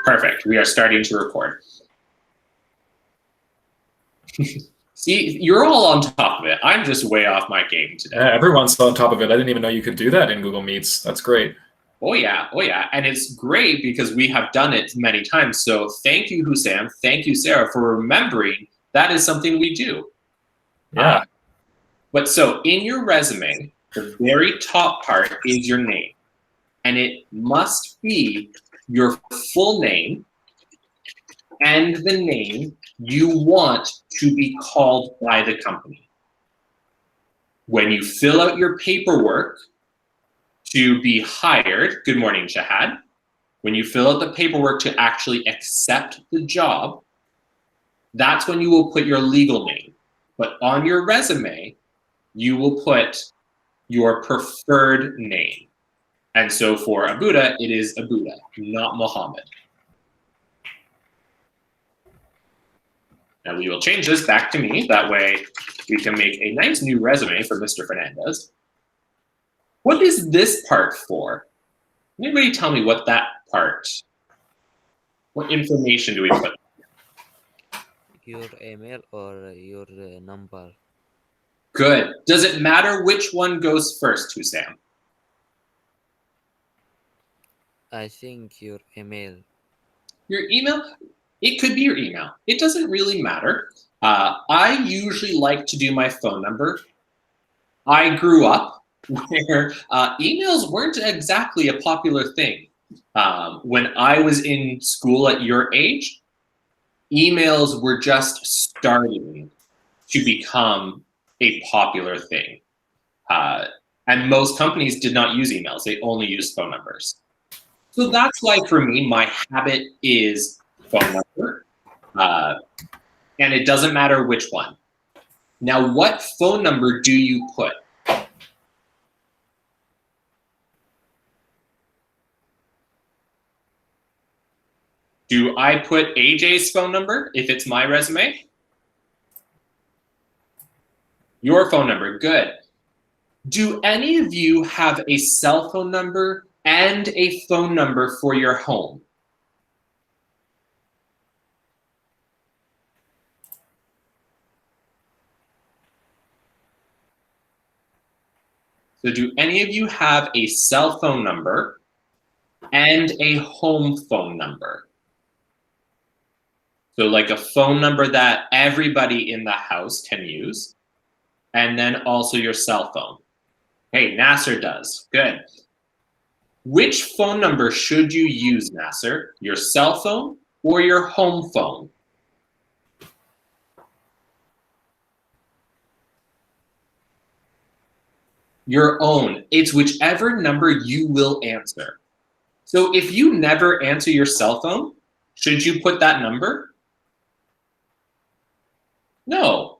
Perfect. We are starting to record. See, you're all on top of it. I'm just way off my game today. Yeah, everyone's on top of it. I didn't even know you could do that in Google Meets. That's great. Oh yeah, oh yeah. And it's great because we have done it many times. So thank you, Hussam. Thank you, Sarah, for remembering that is something we do. Yeah. But so in your resume, the very top part is your name. And it must be your full name and the name you want to be called by the company. When you fill out your paperwork to be hired, good morning, Shahad. When you fill out the paperwork to actually accept the job, that's when you will put your legal name. But on your resume, you will put your preferred name. And so for Abuda, it is Abuda, not Mohammed. Now we will change this back to me. That way we can make a nice new resume for Mr. Fernandez. What is this part for? Anybody tell me what that part, what information do we put? Your email or your number. Good. Does it matter which one goes first, Hussam? I think your email. Your email? It could be your email. It doesn't really matter. I usually like to do my phone number. I grew up where emails weren't exactly a popular thing. When I was in school at your age, emails were just starting to become a popular thing. And most companies did not use emails. They only used phone numbers. So that's why for me, my habit is phone number. And it doesn't matter which one. Now, what phone number do you put? Do I put AJ's phone number if it's my resume? Your phone number, good. Do any of you have a cell phone number and a phone number for your home? So do any of you have a cell phone number and a home phone number? So like a phone number that everybody in the house can use, and then also your cell phone. Hey, Nasser does, good. Which phone number should you use, Nasser? Your cell phone or your home phone? Your own. It's whichever number you will answer. So if you never answer your cell phone, should you put that number? No.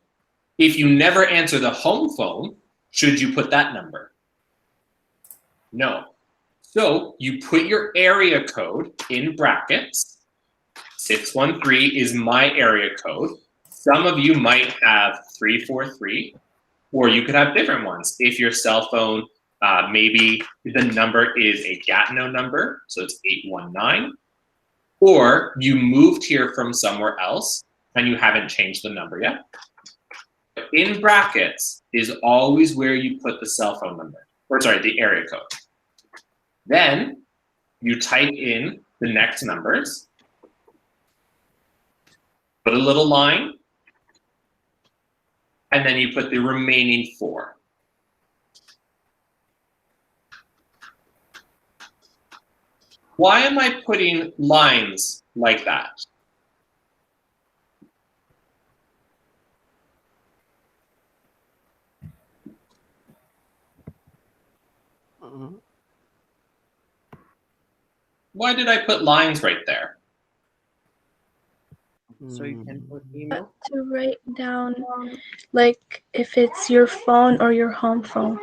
If you never answer the home phone, should you put that number? No. So you put your area code in brackets. 613 is my area code. Some of you might have 343, or you could have different ones. If your cell phone, maybe the number is a Gatineau number, so it's 819, or you moved here from somewhere else and you haven't changed the number yet. In brackets is always where you put the cell phone number, or sorry, the area code. Then you type in the next numbers, put a little line, and then you put the remaining 4. Why am I putting lines like that? Why did I put lines right there? So you can put email? To write down, like, if it's your phone or your home phone.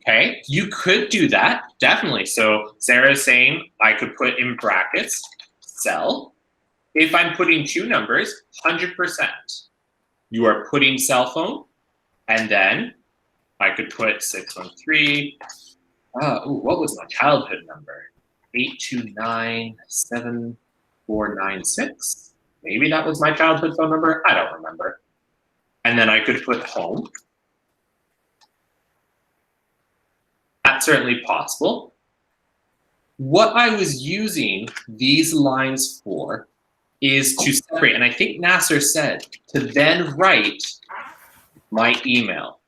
Okay, you could do that, definitely. So Sarah's saying I could put in brackets, cell. If I'm putting 2 numbers, 100%. You are putting cell phone, and then I could put 613. What was my childhood number? 8297496. Maybe that was my childhood phone number. I don't remember. And then I could put home. That's certainly possible. What I was using these lines for is to separate, and I think Nasser said, to then write my email.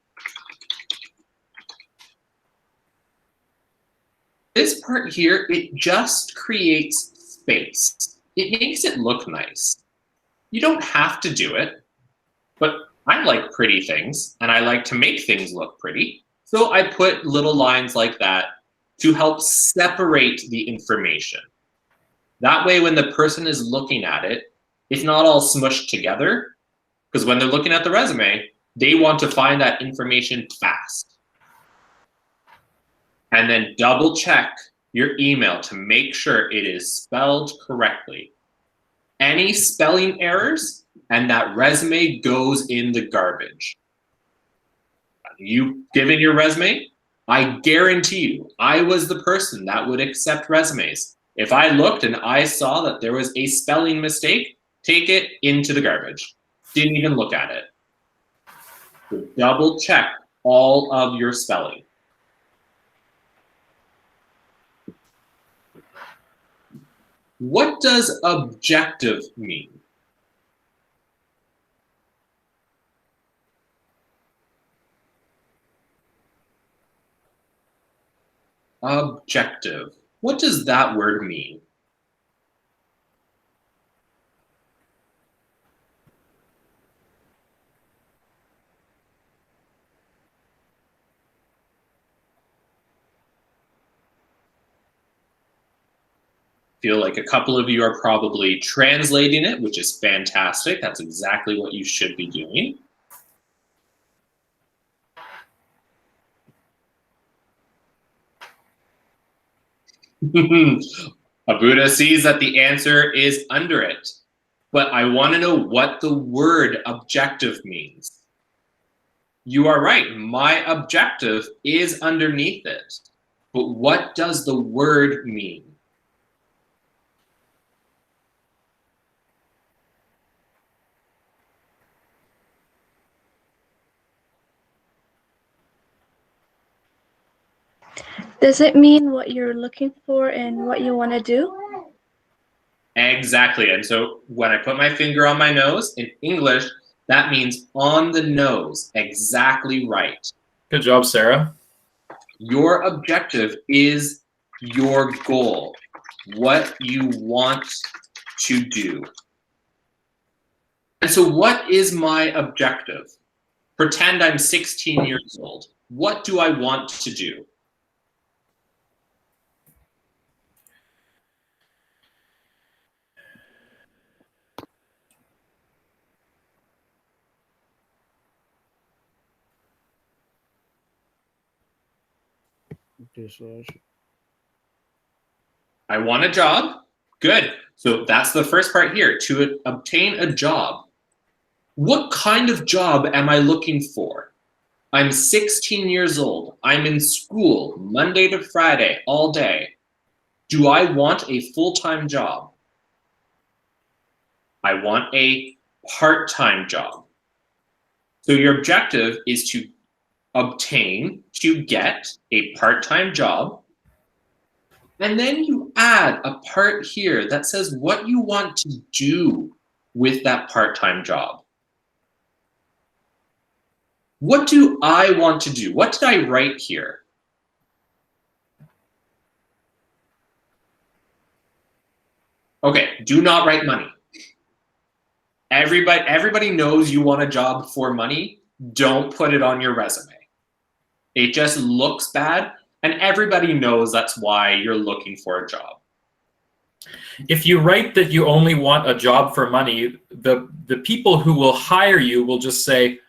This part here, it just creates space. It makes it look nice. You don't have to do it, but I like pretty things, and I like to make things look pretty. So I put little lines like that to help separate the information. That way, when the person is looking at it, it's not all smushed together, because when they're looking at the resume, they want to find that information fast. And then double check your email to make sure it is spelled correctly. Any spelling errors, and that resume goes in the garbage. You given your resume, I guarantee you, I was the person that would accept resumes. If I looked and I saw that there was a spelling mistake, take it into the garbage. Didn't even look at it. So double check all of your spelling. What does objective mean? Objective. What does that word mean? Feel like a couple of you are probably translating it, which is fantastic. That's exactly what you should be doing. Abuda sees that the answer is under it, but I want to know what the word objective means. You are right, my objective is underneath it, but what does the word mean? Does it mean what you're looking for and what you want to do? Exactly. And so when I put my finger on my nose, in English, that means on the nose. Exactly right. Good job, Sarah. Your objective is your goal, what you want to do. And so what is my objective? Pretend I'm 16 years old. What do I want to do? I want a job. Good. So that's the first part here, to obtain a job. What kind of job am I looking for? I'm 16 years old. I'm in school Monday to Friday all day. Do I want a full-time job? I want a part-time job. So your objective is to obtain, to get a part-time job. And then you add a part here that says what you want to do with that part-time job. What do I want to do? What did I write here? Okay, do not write money. Everybody knows you want a job for money. Don't put it on your resume. It just looks bad, and everybody knows that's why you're looking for a job. If you write that you only want a job for money, the people who will hire you will just say,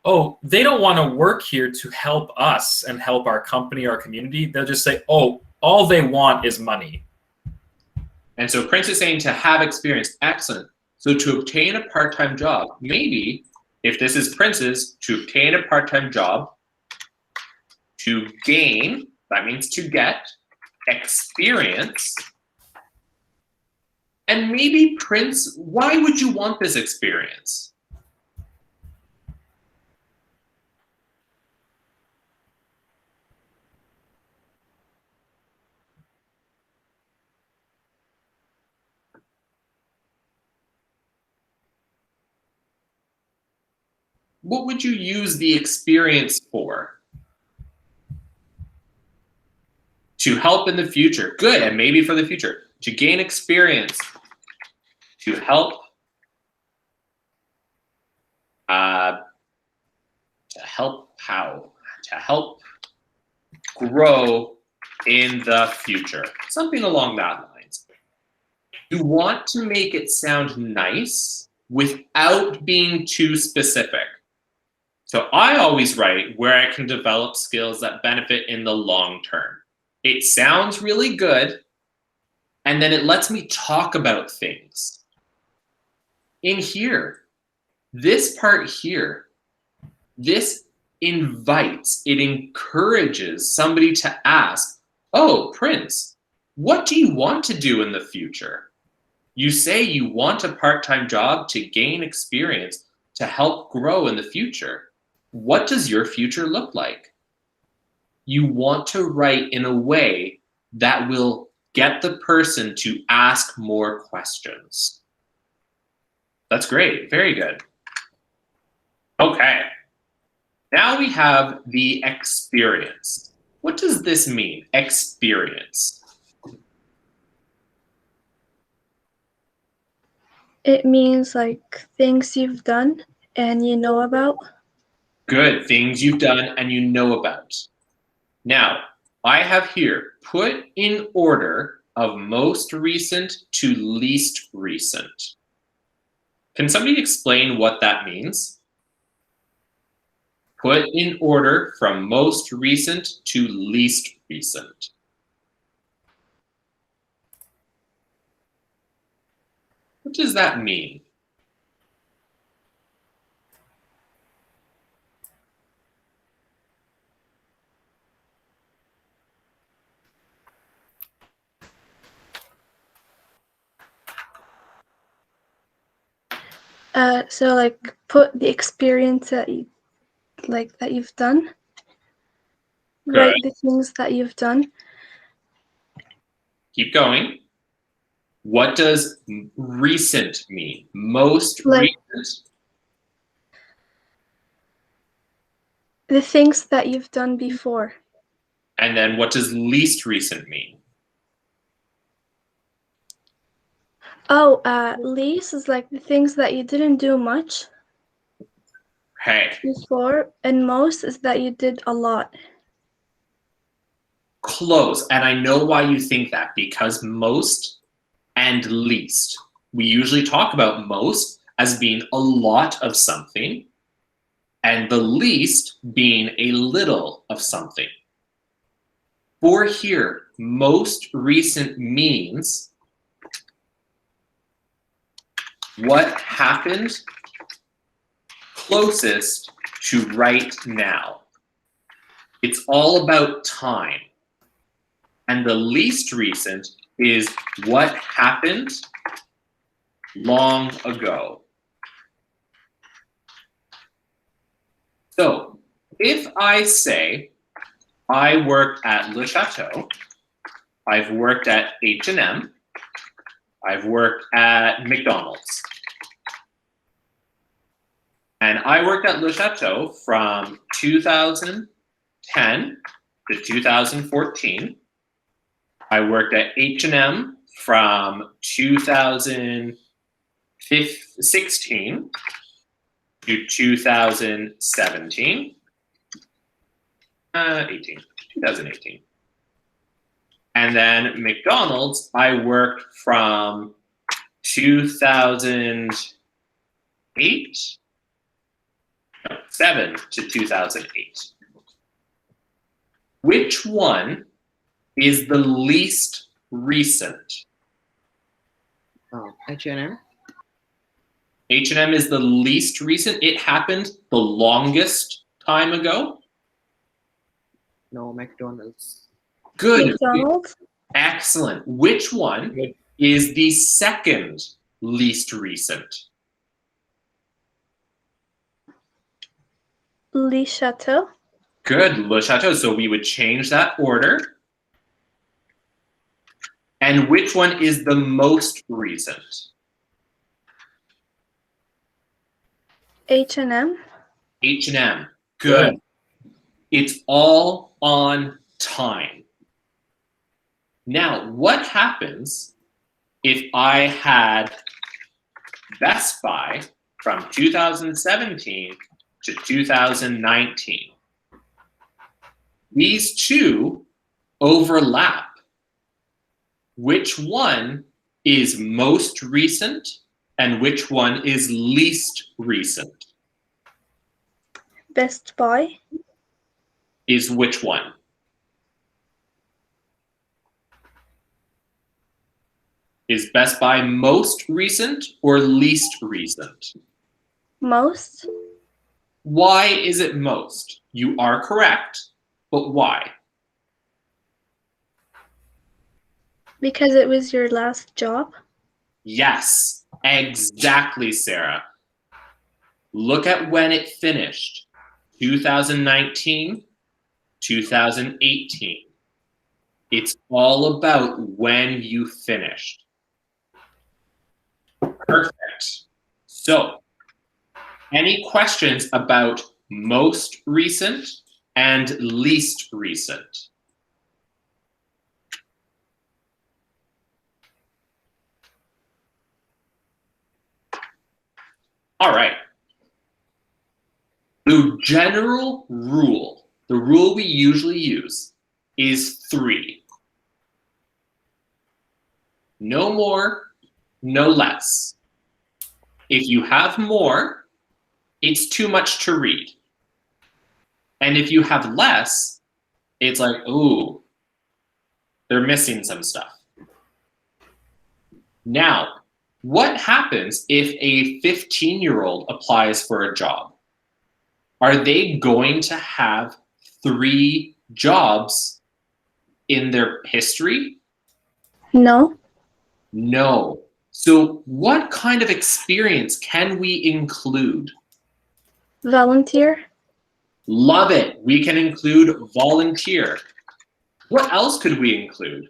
oh, they don't want to work here to help us and help our company, our community. They'll just say, oh, all they want is money. And so Prince is saying to have experience. Excellent. So to obtain a part-time job, maybe if this is Prince's, to obtain a part-time job, to gain, that means to get experience. And maybe, Prince, why would you want this experience? What would you use the experience for? To help in the future. Good, and maybe for the future. To gain experience. To help. To help how? To help grow in the future. Something along that lines. You want to make it sound nice without being too specific. So I always write where I can develop skills that benefit in the long term. It sounds really good, and then it lets me talk about things. In here, this part here, this invites, it encourages somebody to ask, oh, Prince, what do you want to do in the future? You say you want a part-time job to gain experience to help grow in the future. What does your future look like? You want to write in a way that will get the person to ask more questions. That's great. Very good. Okay. Now we have the experience. What does this mean, experience? It means like things you've done and you know about. Good, things you've done and you know about. Now, I have here, put in order of most recent to least recent. Can somebody explain what that means? Put in order from most recent to least recent. What does that mean? So like put the experience that you that you've done. Good. Write the things that you've done. Keep going. What does recent mean? Most Like- recent? The things that you've done before. And then what does least recent mean? Oh, least is like the things that you didn't do much Hey, before, and most is that you did a lot. close. And I know why you think that, because most and least. We usually talk about most as being a lot of something, and the least being a little of something. For here, most recent means what happened closest to right now. It's all about time. And the least recent is what happened long ago. So if I say I worked at Le Chateau, I've worked at H&M, I've worked at McDonald's. And I worked at Le Chateau from 2010 to 2014. I worked at H&M from 2016 to 2017. 2018. And then McDonald's, I worked from 7 to 2008. Which one is the least recent? Oh, H&M. H&M is the least recent. It happened the longest time ago. No, McDonald's. Good. McDonald's. Excellent. Which one Good. is the second least recent? Le Chateau. Good, Le Chateau. So we would change that order. And which one is the most recent? H&M. H&M. Good. It's all on time. Now, what happens if I had Best Buy from 2017 to 2019? These two overlap. Which one is most recent and which one is least recent? Best Buy. Is which one? Is Best Buy most recent or least recent? Most. Why is it most? You are correct, but why? Because it was your last job. Yes, exactly, Sarah. Look at when it finished. 2019, 2018. It's all about when you finished. Perfect. So, any questions about most recent and least recent? All right. The general rule, the rule we usually use, is 3. No more, no less. If you have more, it's too much to read. And if you have less, it's like, ooh, they're missing some stuff. Now, what happens if a 15-year-old applies for a job? Are they going to have 3 jobs in their history? No. No. So what kind of experience can we include? Volunteer. Love it. We can include volunteer. What else could we include?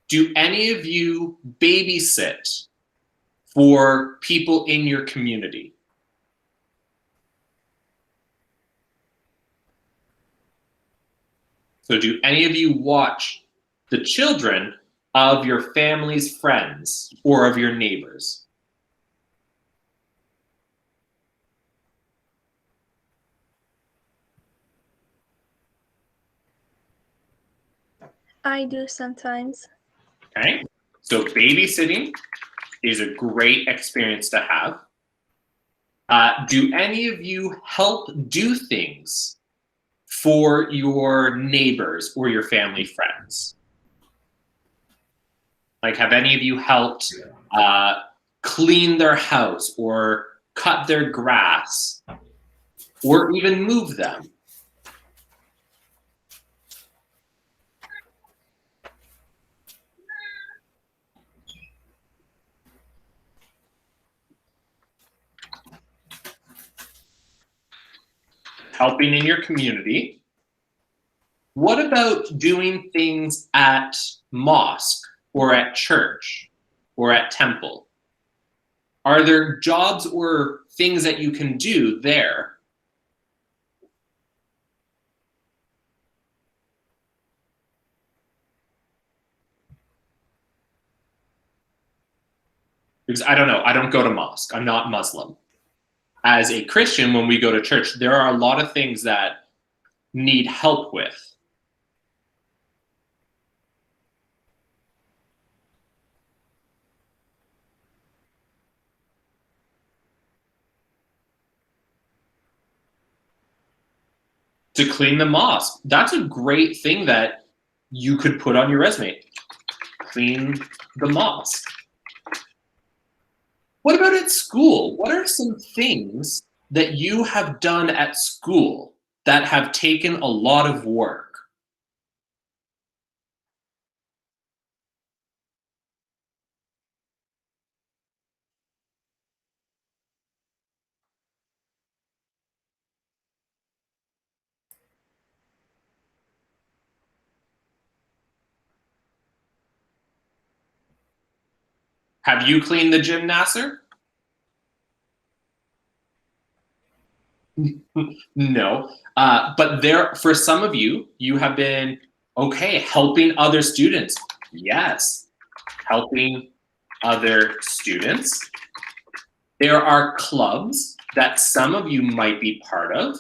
Do any of you babysit for people in your community? So do any of you watch the children of your family's friends or of your neighbors? I do sometimes. Okay, so babysitting is a great experience to have. Do any of you help do things for your neighbors or your family friends? Like, have any of you helped clean their house or cut their grass or even move them? Helping in your community. What about doing things at mosque or at church or at temple? Are there jobs or things that you can do there? Because I don't know, I don't go to mosque. I'm not Muslim. As a Christian, when we go to church, there are a lot of things that need help with. To clean the mosque, that's a great thing that you could put on your resume. Clean the mosque. What about at school? What are some things that you have done at school that have taken a lot of work? Have you cleaned the gym, Nasser? No. But there, for some of you, you have been, okay, helping other students. Yes, helping other students. There are clubs that some of you might be part of.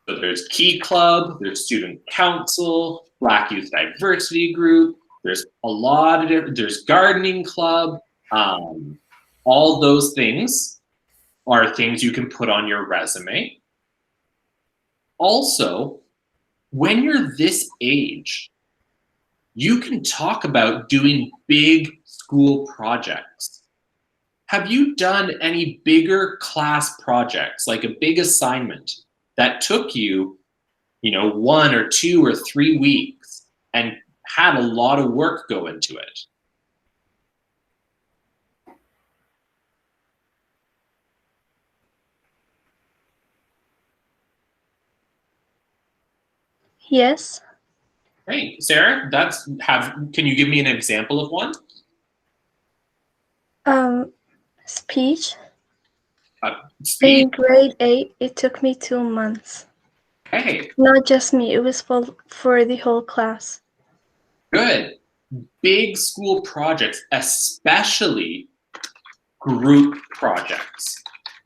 So there's Key Club, there's Student Council, Black Youth Diversity Group, there's a lot of different, there's Gardening Club. All those things are things you can put on your resume. Also, when you're this age, you can talk about doing big school projects. Have you done any bigger class projects, like a big assignment that took you, 1 or 2 or 3 weeks and had a lot of work go into it? Yes. Hey, Sarah, can you give me an example of one? Speech. Speech. In grade 8, it took me 2 months. Hey, Not just me, it was for the whole class. good. Big school projects, especially group projects.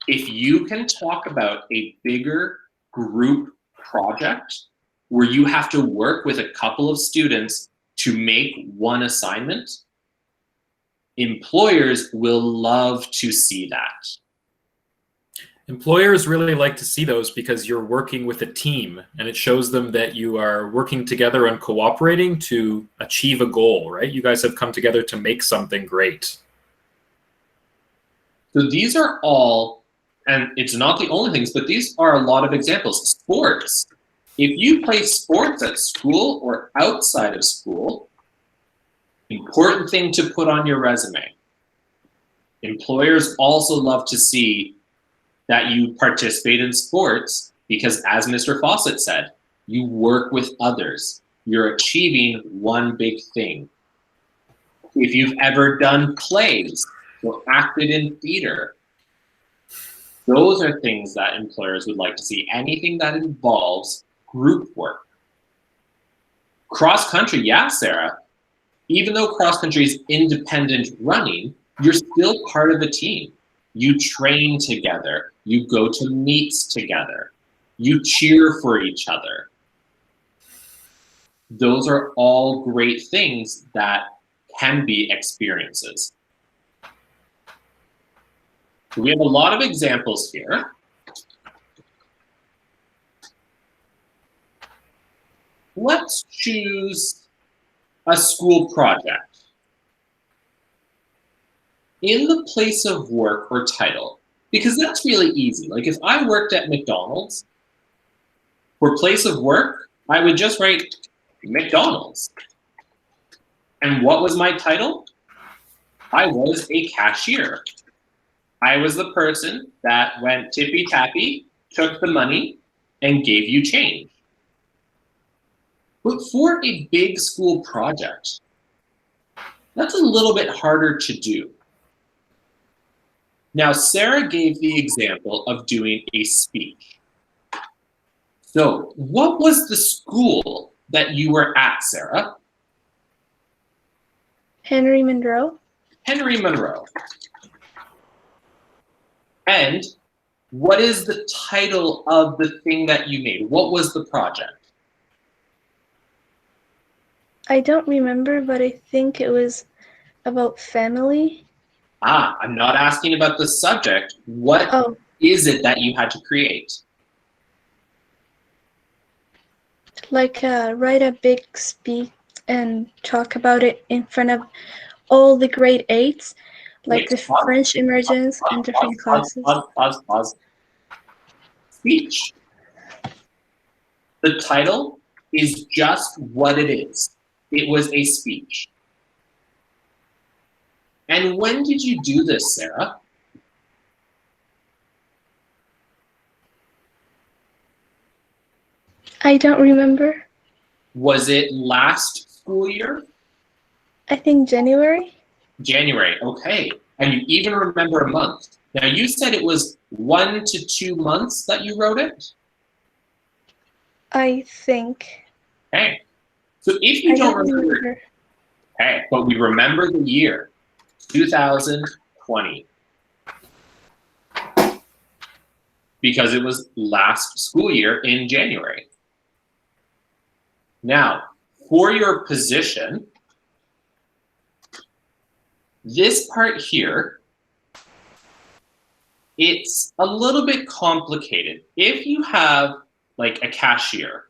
If you can talk about a bigger group project where you have to work with a couple of students to make one assignment, employers will love to see that. Employers really like to see those because you're working with a team, and it shows them that you are working together and cooperating to achieve a goal, right? You guys have come together to make something great. So these are all, and it's not the only things, but these are a lot of examples. Sports. If you play sports at school or outside of school, important thing to put on your resume. Employers also love to see that you participate in sports because, as Mr. Fawcett said, you work with others. You're achieving one big thing. If you've ever done plays or acted in theater, those are things that employers would like to see. Anything that involves group work. Cross country, yeah, Sarah. Even though cross country is independent running, you're still part of a team. You train together. You go to meets together. You cheer for each other. Those are all great things that can be experiences. So we have a lot of examples here. Let's choose a school project. In the place of work or title, because that's really easy. Like if I worked at McDonald's, for place of work, I would just write McDonald's. And what was my title? I was a cashier. I was the person that went tippy-tappy, took the money, and gave you change. But for a big school project, that's a little bit harder to do. Now, Sarah gave the example of doing a speech. So, what was the school that you were at, Sarah? Henry Monroe. Henry Monroe. And what is the title of the thing that you made? What was the project? I don't remember, but I think it was about family. I'm not asking about the subject. What is it that you had to create? Like write a big speech and talk about it in front of all the grade 8s, like Wait, the pause, French emergence and different classes. Pause. Speech. The title is just what it is. It was a speech. And when did you do this, Sarah? I don't remember. Was it last school year? I think January. January, okay. And you even remember a month. Now you said it was 1 to 2 months that you wrote it? I think. Okay. So if you I don't don't remember, remember. okay, but we remember the year, 2020. Because it was last school year in January. Now, for your position, this part here, it's a little bit complicated. If you have like a cashier,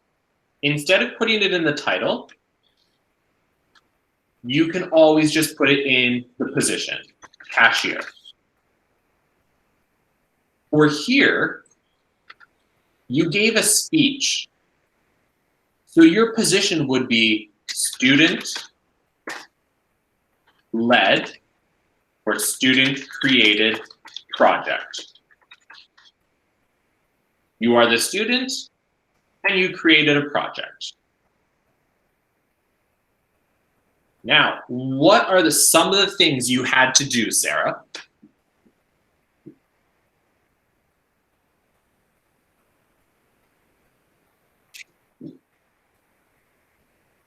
instead of putting it in the title, you can always just put it in the position, cashier. For here, you gave a speech. So your position would be student led or student created project. You are the student and you created a project. Now, what are some of the things you had to do, Sarah?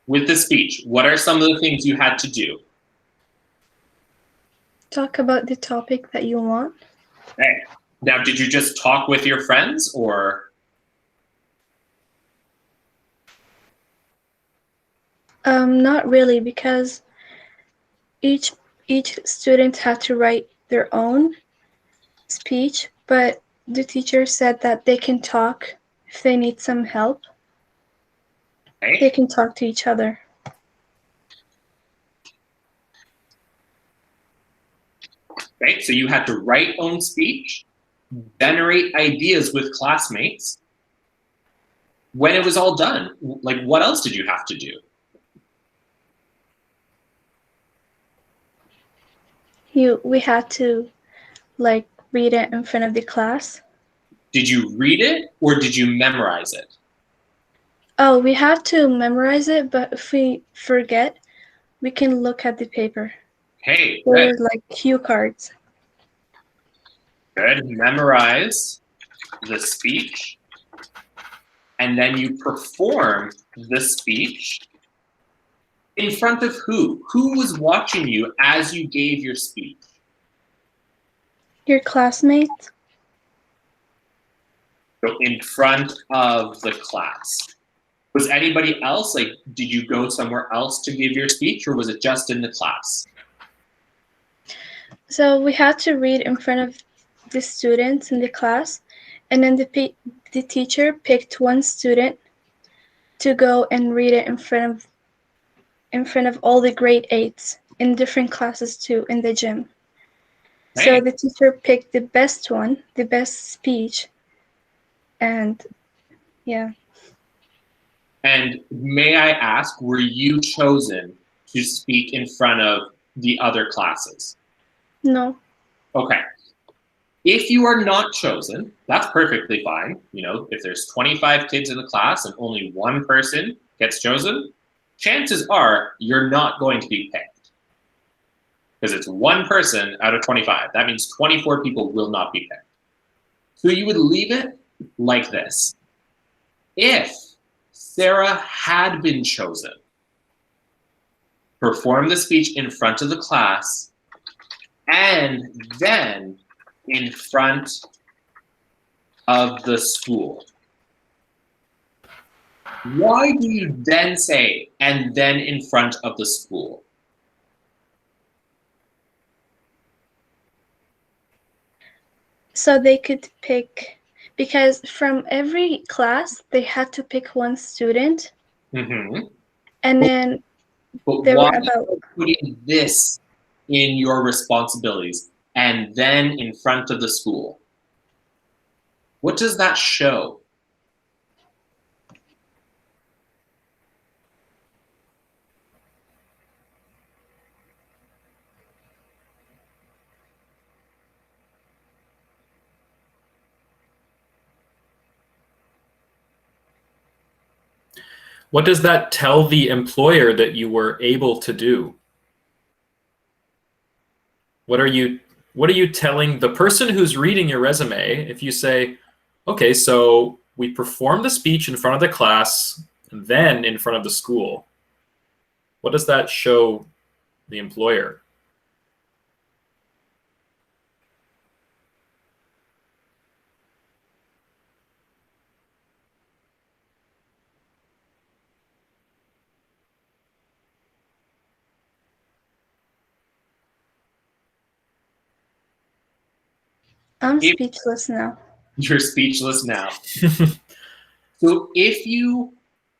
With the speech, what are some of the things you had to do? Talk about the topic that you want. Okay. Now, did you just talk with your friends or? Not really, because each student had to write their own speech, but the teacher said that they can talk if they need some help. Okay. They can talk to each other. Right? So you had to write own speech, generate ideas with classmates. When it was all done, like what else did you have to do? We had to like read it in front of the class. Did you read it or did you memorize it? Oh, we have to memorize it, but if we forget, we can look at the paper. Hey, They're good. like cue cards. Good. Memorize the speech. And then you perform the speech in front of who? Who was watching you as you gave your speech? Your classmates? So in front of the class. Was anybody else, like, did you go somewhere else to give your speech or was it just in the class? So we had to read in front of the students in the class, and then the teacher picked one student to go and read it in front of all the grade 8s in different classes too in the gym. Hey. So the teacher picked the best one, the best speech, and yeah. And may I ask, were you chosen to speak in front of the other classes? No. Okay. If you are not chosen, that's perfectly fine. You know, if there's 25 kids in the class and only one person gets chosen, chances are you're not going to be picked. Because it's one person out of 25. That means 24 people will not be picked. So you would leave it like this. If Sarah had been chosen, perform the speech in front of the class, and then in front of the school. Why do you then say, and then in front of the school? So they could pick, because from every class, they had to pick one student. Mm-hmm. And then But They why were about putting this in your responsibilities and then in front of the school? What does that show? What does that tell the employer that you were able to do? What are you telling the person who's reading your resume if you say, okay, so we performed the speech in front of the class and then in front of the school? What does that show the employer? I'm If speechless now. you're speechless now. So if you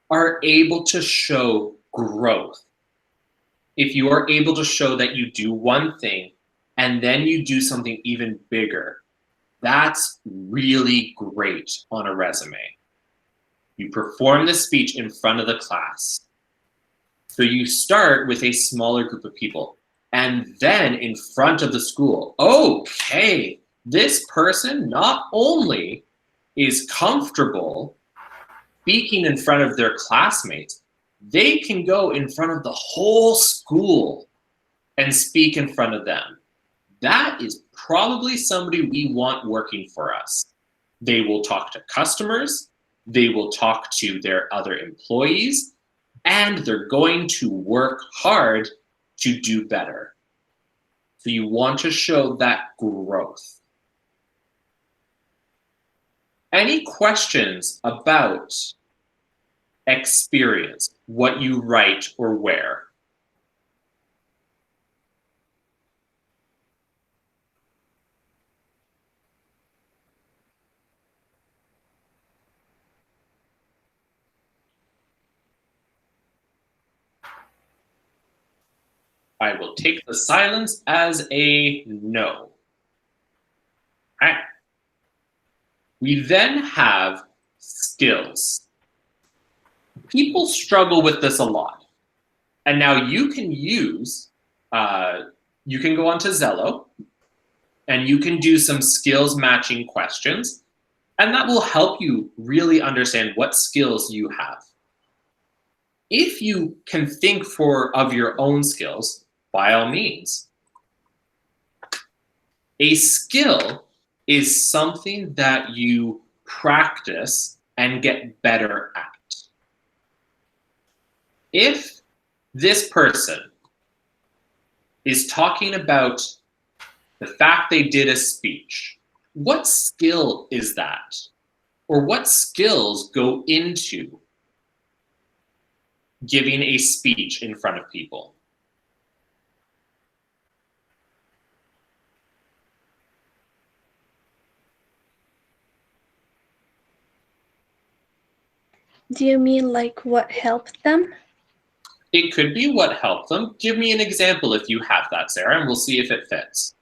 are able to show growth, if you are able to show that you do one thing and then you do something even bigger, that's really great on a resume. You perform the speech in front of the class. So you start with a smaller group of people and then in front of the school. Okay, this person not only is comfortable speaking in front of their classmates, they can go in front of the whole school and speak in front of them. That is probably somebody we want working for us. They will talk to customers, they will talk to their other employees, and they're going to work hard to do better. So you want to show that growth. Any questions about experience, what you write or wear? I will take the silence as a no. Okay. We then have skills. People struggle with this a lot. And now you can use, you can go onto Zello and you can do some skills matching questions. And that will help you really understand what skills you have. If you can think of your own skills, by all means. A skill is something that you practice and get better at. If this person is talking about the fact they did a speech, what skill is that? Or what skills go into giving a speech in front of people? Do you mean like what helped them? It could be what helped them. Give me an example if you have that, Sarah, and we'll see if it fits.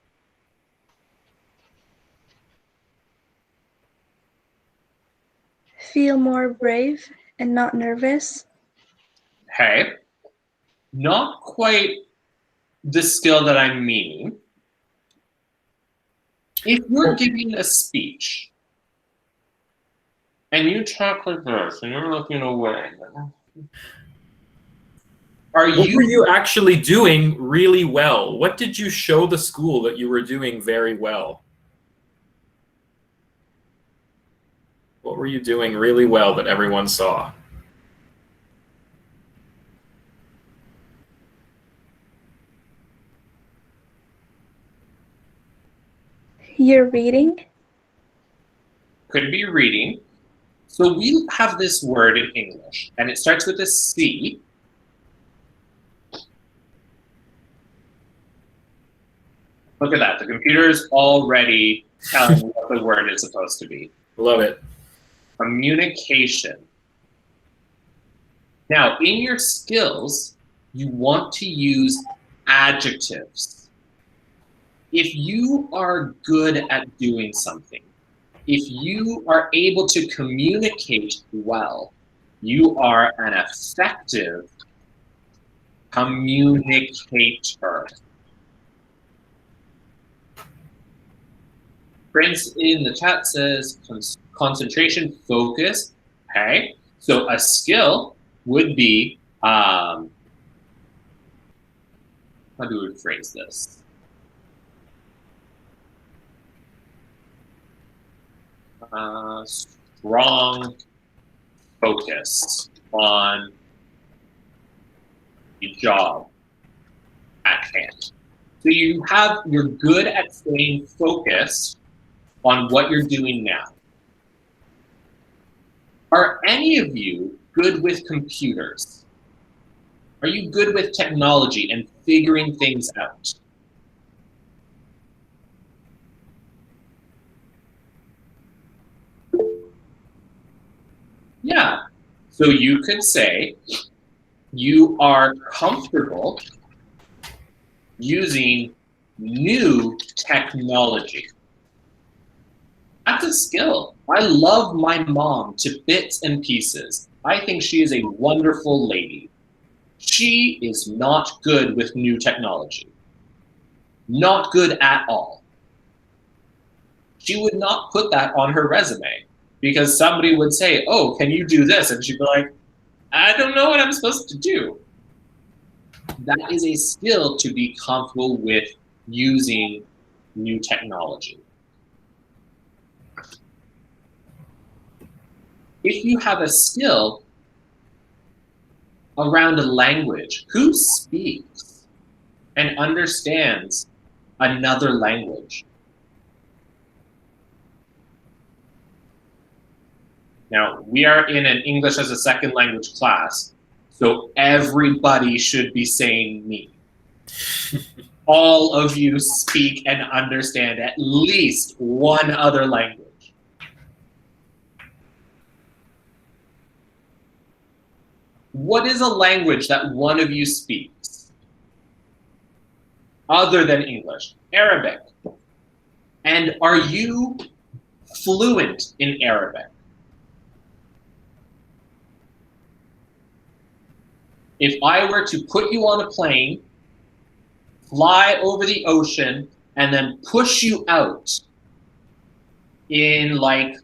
Feel more brave and not nervous? Hey, not quite the skill that I'm meaning. If you're giving a speech and you talk like this and you're looking away, What were you actually doing really well? What did you show the school that you were doing very well? What were you doing really well that everyone saw? You're reading? could be reading. So we have this word in English, and it starts with a C. Look at that. The computer is already telling me what the word is supposed to be. Love it. Communication. Now, in your skills, you want to use adjectives. If you are good at doing something, if you are able to communicate well, you are an effective communicator. Prince in the chat says concentration, focus. Okay, so a skill would be, how do we phrase this? Strong focus on the job at hand. So you're good at staying focused on what you're doing now. Are any of you good with computers? Are you good with technology and figuring things out? Yeah. So you could say you are comfortable using new technology. That's a skill. I love my mom to bits and pieces. I think she is a wonderful lady. She is not good with new technology. Not good at all. She would not put that on her resume because somebody would say, oh, can you do this? And she'd be like, I don't know what I'm supposed to do. That is a skill to be comfortable with using new technology. If you have a skill around a language, who speaks and understands another language? Now, we are in an English as a second language class, so everybody should be saying me. All of you speak and understand at least one other language. What is a language that one of you speaks other than English? Arabic. And are you fluent in Arabic? If I were to put you on a plane, fly over the ocean, and then push you out in, like,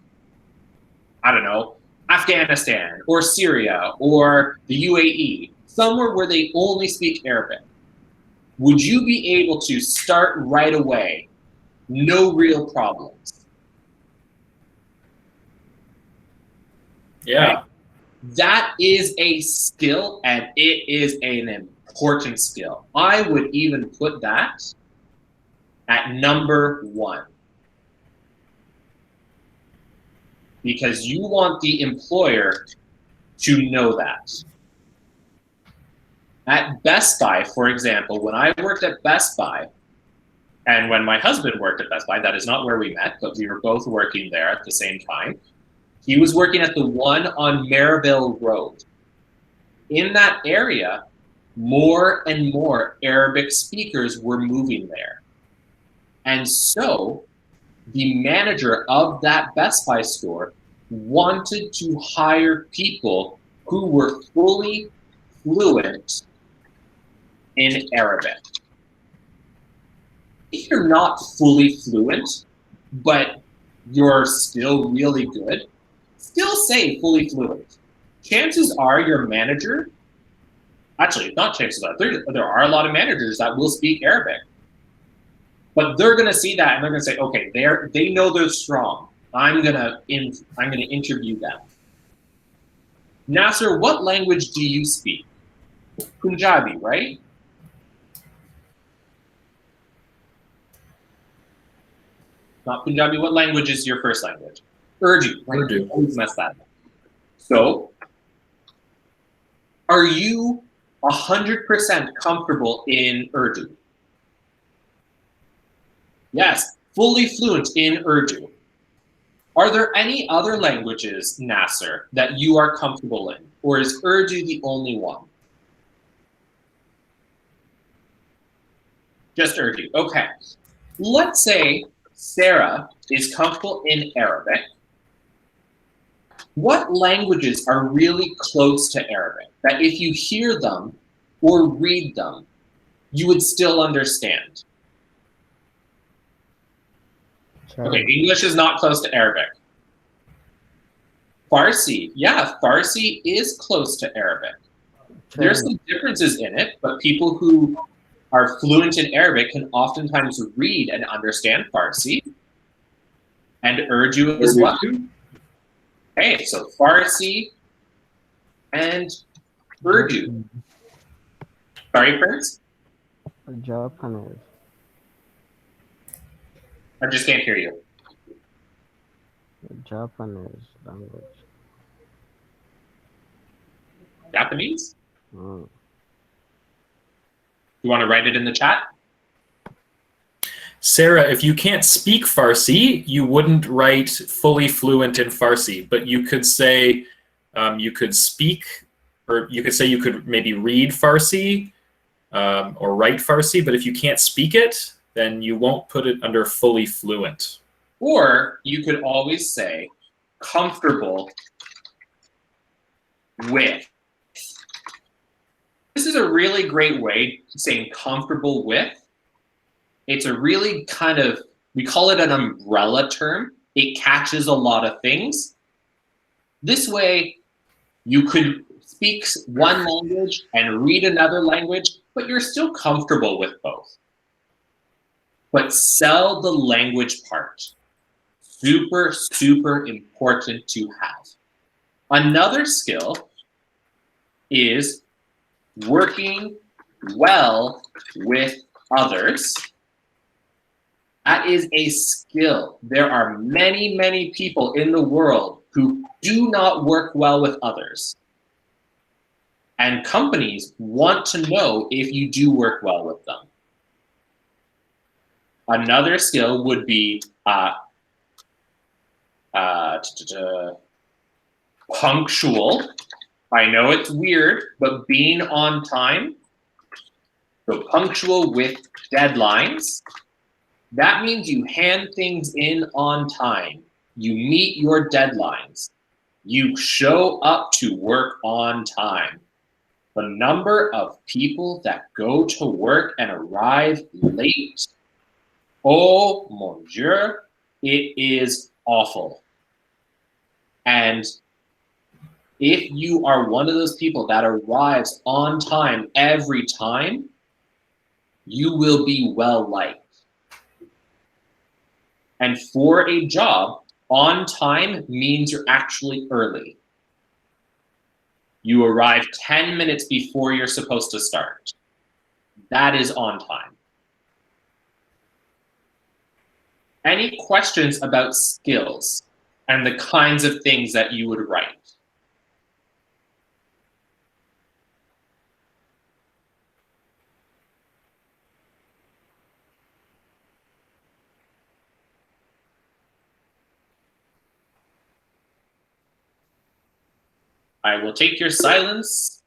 I don't know, Afghanistan or Syria or the UAE, somewhere where they only speak Arabic, would you be able to start right away, no real problems? Yeah. Right? That is a skill, and it is an important skill. I would even put that at number 1. Because you want the employer to know that. At Best Buy, for example, when I worked at Best Buy, and when my husband worked at Best Buy, that is not where we met, but we were both working there at the same time. He was working at the one on Maryville Road. In that area, more and more Arabic speakers were moving there. And so the manager of that Best Buy store wanted to hire people who were fully fluent in Arabic. If you're not fully fluent, but you're still really good, still say fully fluent. Chances are your manager, actually not chances are, there are a lot of managers that will speak Arabic. But they're gonna see that and they're gonna say, okay, they know they're strong. I'm gonna interview them. Nasser, what language do you speak? Punjabi, right? Not Punjabi. What language is your first language? Urdu. Right? Urdu. Always mess that up. So, are you 100% comfortable in Urdu? Yes, fully fluent in Urdu. Are there any other languages, Nasser, that you are comfortable in? Or is Urdu the only one? Just Urdu. Okay. Let's say Sarah is comfortable in Arabic. What languages are really close to Arabic that if you hear them or read them, you would still understand? Okay, English is not close to Arabic. Farsi, yeah, Farsi is close to Arabic. There's some differences in it, but people who are fluent in Arabic can oftentimes read and understand Farsi and Urdu as well. Okay, so Farsi and Urdu. Sorry, Prince? Japanese. I just can't hear you. Japanese language. Japanese? Mm. You want to write it in the chat? Sarah, if you can't speak Farsi, you wouldn't write fully fluent in Farsi, but you could say you could speak, or you could say you could maybe read Farsi or write Farsi, but if you can't speak it, then you won't put it under fully fluent. Or you could always say comfortable with. This is a really great way of saying comfortable with. It's a really kind of, we call it an umbrella term. It catches a lot of things. This way, you could speak one language and read another language, but you're still comfortable with both. But sell the language part. Super, super important to have. Another skill is working well with others. That is a skill. There are many, many people in the world who do not work well with others. And companies want to know if you do work well with them. Another skill would be punctual. I know it's weird, but being on time. So punctual with deadlines. That means you hand things in on time. You meet your deadlines. You show up to work on time. The number of people that go to work and arrive late, oh mon Dieu, it is awful. And if you are one of those people that arrives on time every time, you will be well liked. And for a job, on time means you're actually early. You arrive 10 minutes before you're supposed to start. That is on time. Any questions about skills and the kinds of things that you would write? I will take your silence.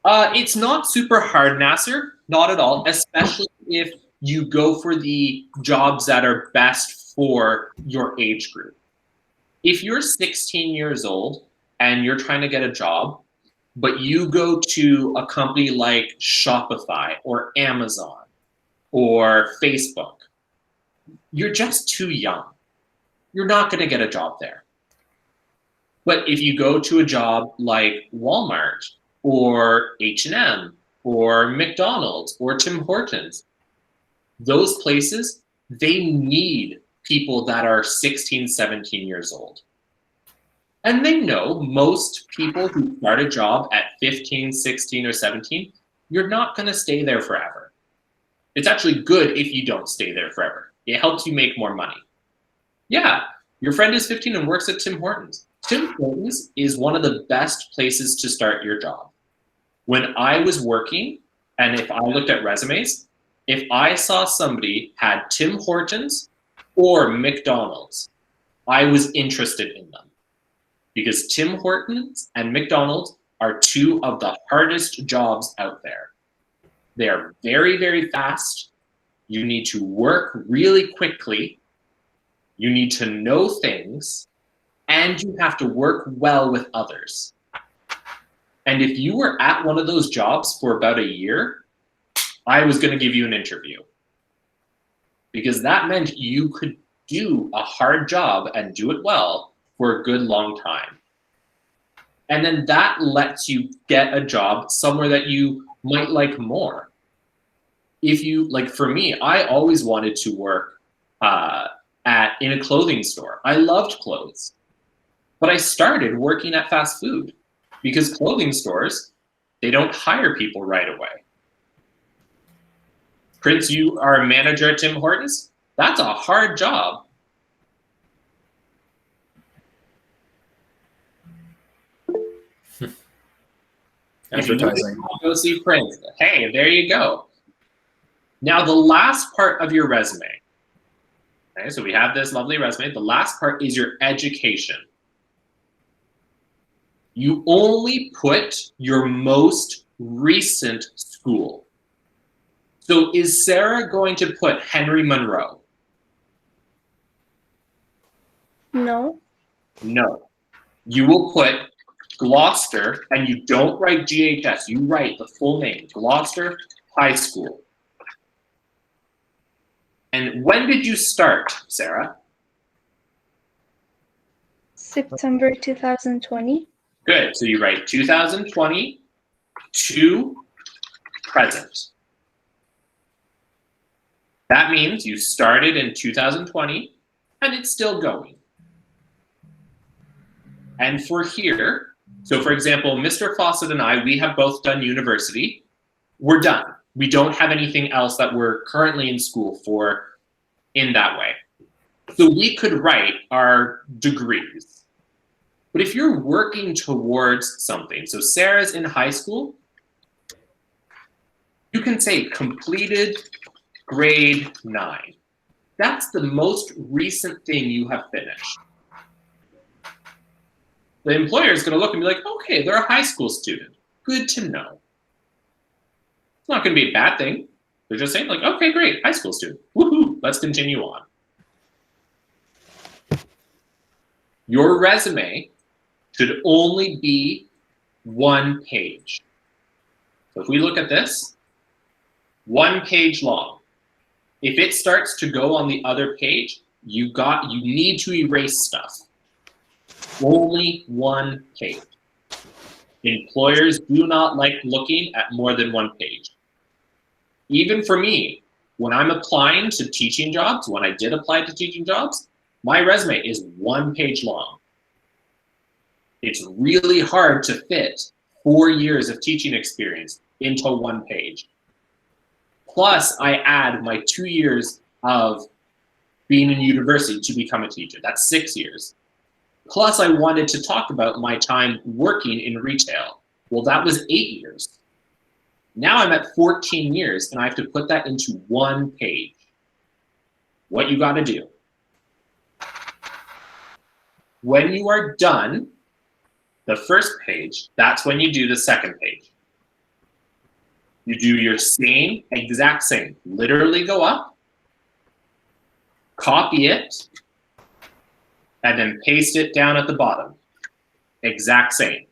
It's not super hard, Nasser, not at all, especially if you go for the jobs that are best for your age group. If you're 16 years old and you're trying to get a job, but you go to a company like Shopify or Amazon or Facebook, you're just too young. You're not going to get a job there. But if you go to a job like Walmart or H&M or McDonald's or Tim Hortons, those places, they need people that are 16, 17 years old. And they know most people who start a job at 15, 16, or 17, you're not going to stay there forever. It's actually good if you don't stay there forever. It helps you make more money. Yeah, your friend is 15 and works at Tim Hortons. Tim Hortons is one of the best places to start your job. When I was working, and if I looked at resumes, if I saw somebody had Tim Hortons or McDonald's, I was interested in them. Because Tim Hortons and McDonald's are two of the hardest jobs out there. They are very, very fast, you need to work really quickly, you need to know things, and you have to work well with others. And if you were at one of those jobs for about a year, I was going to give you an interview. Because that meant you could do a hard job and do it well for a good long time. And then that lets you get a job somewhere that you might like more. If you, like for me, I always wanted to work in a clothing store. I loved clothes. But I started working at fast food because clothing stores, they don't hire people right away. Prince, you are a manager at Tim Hortons? That's a hard job. Advertising. Go see Prince. Hey, there you go. Now the last part of your resume. Okay, so we have this lovely resume. The last part is your education. You only put your most recent school. So is Sarah going to put Henry Monroe? No. No. You will put Gloucester, and you don't write GHS. You write the full name, Gloucester High School. And when did you start, Sarah? September 2020. Good. So you write 2020 to present. That means you started in 2020 and it's still going. And for here, so for example, Mr. Fawcett and I, we have both done university. We're done. We don't have anything else that we're currently in school for in that way. So we could write our degrees. But if you're working towards something, so Sarah's in high school, you can say completed grade 9. That's the most recent thing you have finished. The employer is going to look and be like, okay, they're a high school student. Good to know. It's not going to be a bad thing. They're just saying like, okay, great, high school student. Woohoo, let's continue on. Your resume should only be 1 page. So if we look at this, 1 page long. If it starts to go on the other page, you need to erase stuff. Only 1 page. Employers do not like looking at more than 1 page. Even for me, when I'm applying to teaching jobs, when I did apply to teaching jobs, my resume is 1 page long. It's really hard to fit 4 years of teaching experience into 1 page. Plus, I add my 2 years of being in university to become a teacher. That's 6 years. Plus, I wanted to talk about my time working in retail. Well, that was 8 years. Now I'm at 14 years, and I have to put that into 1 page. What you got to do. When you are done, the first page, that's when you do the second page. You do your same, exact same. Literally go up, copy it, and then paste it down at the bottom. Exact same.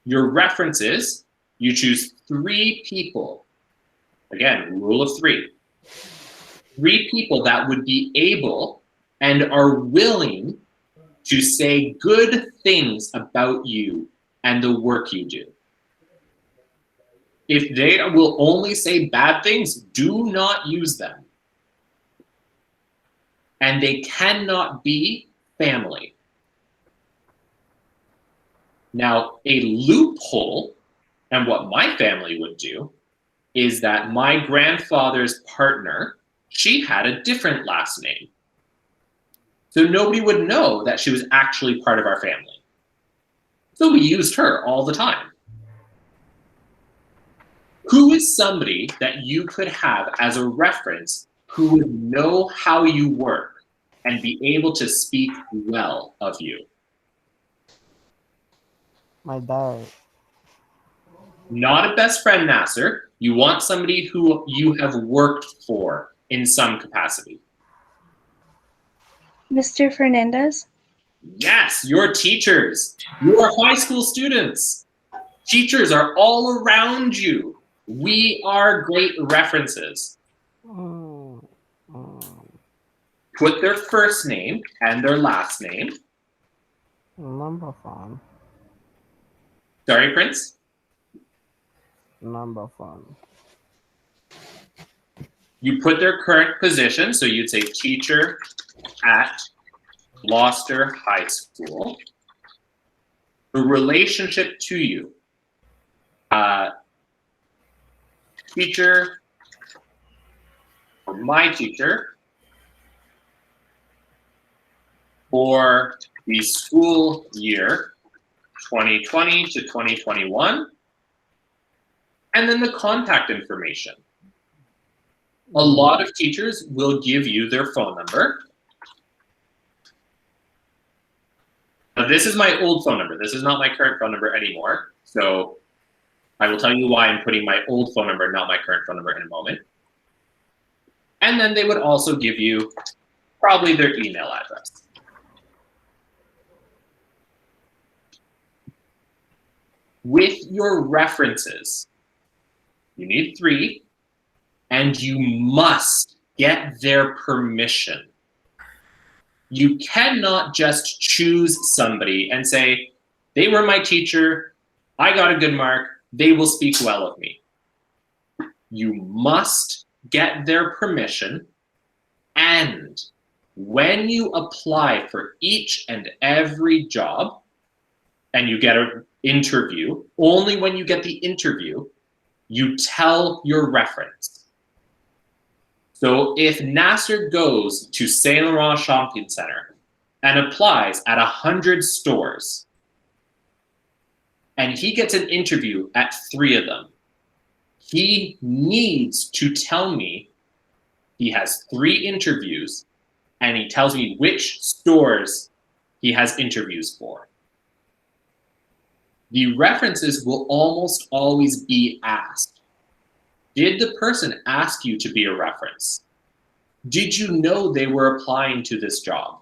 Your references, you choose 3 people. Again, rule of 3. 3 people that would be able and are willing to say good things about you and the work you do. If they will only say bad things, do not use them. And they cannot be family. Now, a loophole, and what my family would do, is that my grandfather's partner, she had a different last name. So nobody would know that she was actually part of our family. So we used her all the time. Who is somebody that you could have as a reference who would know how you work and be able to speak well of you? My dad. Not a best friend, Nasser. You want somebody who you have worked for in some capacity. Mr. Fernandez. Yes, your teachers, your high school students. Teachers are all around you. We are great references. Mm, mm. Put their first name and their last name. Number phone. Sorry, Prince? Number phone. You put their current position, so you'd say teacher at Gloucester High School. The relationship to you. Teacher, or my teacher, for the school year 2020 to 2021, and then the contact information. A lot of teachers will give you their phone number. Now, this is my old phone number. This is not my current phone number anymore. So I will tell you why I'm putting my old phone number, not my current phone number, in a moment. And then they would also give you probably their email address. With your references, you need 3, and you must get their permission. You cannot just choose somebody and say, they were my teacher, I got a good mark, they will speak well of me. You must get their permission, and when you apply for each and every job, and you get an interview, only when you get the interview, you tell your reference. So if Nasser goes to Saint Laurent Shopping Center and applies at 100 stores, and he gets an interview at 3 of them, he needs to tell me he has 3 interviews, and he tells me which stores he has interviews for. The references will almost always be asked. Did the person ask you to be a reference? Did you know they were applying to this job?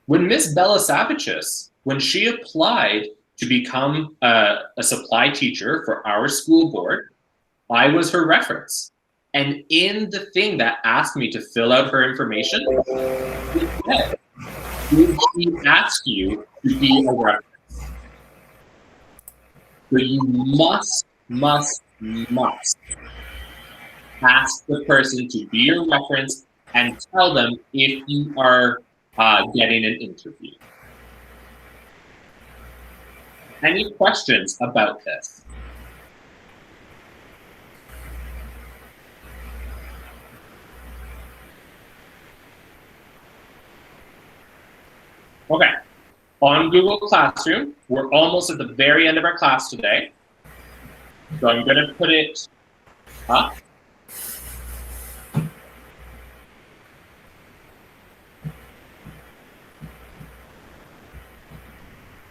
When Miss Bella Savicius, when she applied to become a supply teacher for our school board, I was her reference. And in the thing that asked me to fill out her information, it said, did she ask you to be a reference? So you must ask the person to be your reference and tell them if you are getting an interview. Any questions about this? Okay, on Google Classroom, we're almost at the very end of our class today. So I'm gonna put it up.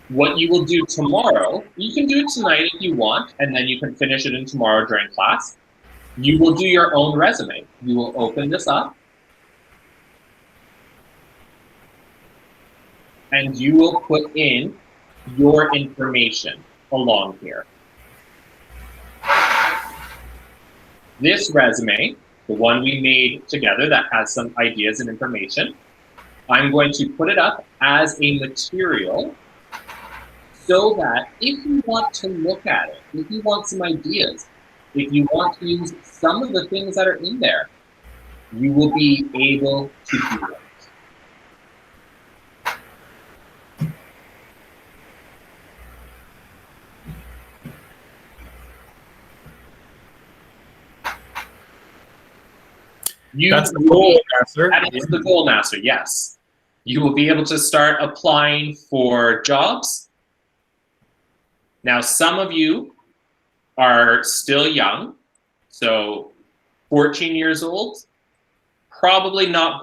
What you will do tomorrow, you can do it tonight if you want, and then you can finish it in tomorrow during class. You will do your own resume. You will open this up. And you will put in your information along here. This resume, the one we made together that has some ideas and information, I'm going to put it up as a material so that if you want to look at it, if you want some ideas, if you want to use some of the things that are in there, you will be able to do it. That's the goal, Nasser. That is the goal, Nasser, yes. You will be able to start applying for jobs. Now, some of you are still young, so 14 years old, probably not